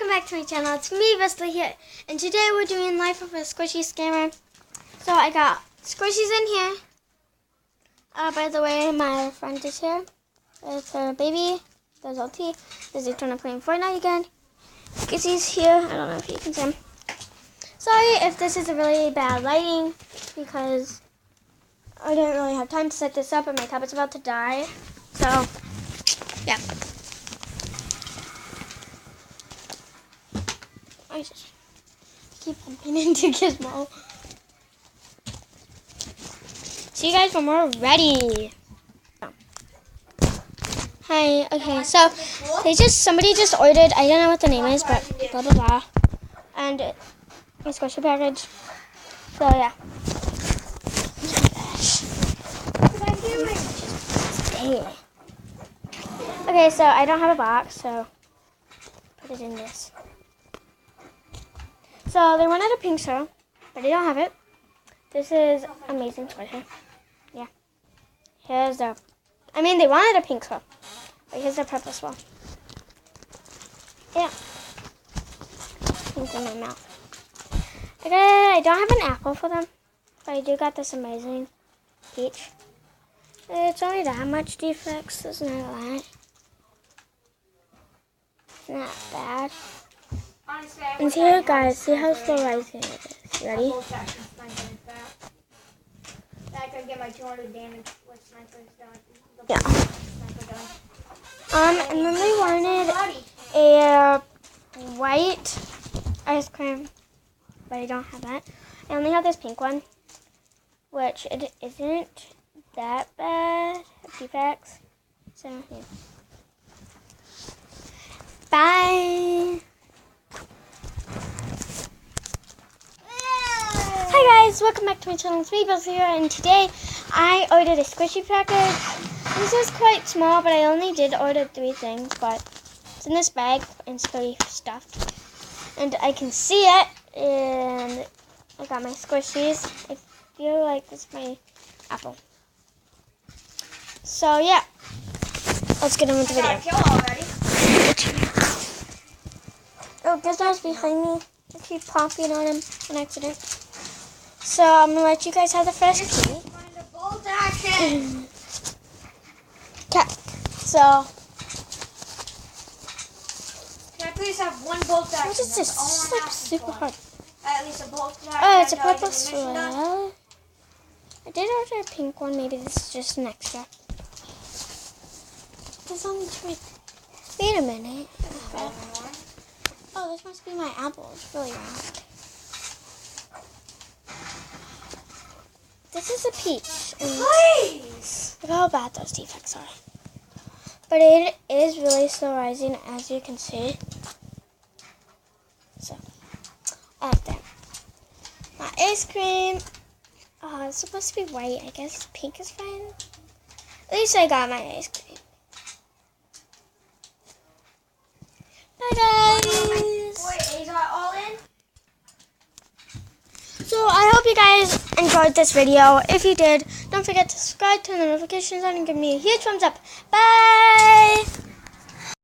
welcome back to my channel. It's me, Vesla here, and today we're doing Life of a Squishy Scammer. So I got squishies in here. By the way, my friend is here. It's her baby. There's LT. There's Eternal playing Fortnite again. Skizzy's here. I don't know if you can see him. Sorry if this is a really bad lighting, because I didn't really have time to set this up and my tablet's about to die. So, yeah. I just keep bumping into Gizmo. See you guys when we're ready. Hi. Okay, so somebody just ordered. I don't know what the name is, but blah blah blah, and a squishy package. So yeah. Okay, so I don't have a box, so put it in this. So they wanted a pink straw, but I don't have it. This is amazing sweater. Yeah. Here's the, they wanted a pink straw, but here's the purple straw. Yeah. Pink in my mouth. Okay, I don't have an apple for them, but I do got this amazing peach. It's only that much defects, it's not a lot. It's not bad. And here, guys, see how slow rising it is. You ready? Yeah. And then they wanted a white ice cream, but I don't have that. I only have this pink one, which it isn't that bad defects. So, yeah. Bye. Hi guys, welcome back to my channel. It's me, Buzz here, and today I ordered a squishy package. This is quite small, but I only did order 3 things, but it's in this bag and it's pretty stuffed. And I can see it, and I got my squishies. I feel like this is my apple. So yeah, let's get on with the video. Oh, Gizmo's behind me. I keep popping on him on accident. So I'm gonna let you guys have the first key. Okay. So. Can I please have one bolt action? What is this? This is like super hard. At least a bolt action. Oh, it's a purple swirl. I did order a pink one. Maybe this is just an extra. There's only 2. Wait a minute. Oh, this must be my apple. It's really round. This is a peach. Please! Look how bad those defects are. But it is really slow rising, as you can see. So, up there. My ice cream. Oh, it's supposed to be white. I guess pink is fine. At least I got my ice cream. Bye, guys. Wait, is that all in? So I hope you guys enjoyed this video. If you did, don't forget to subscribe, turn the notifications on, and give me a huge thumbs up. Bye!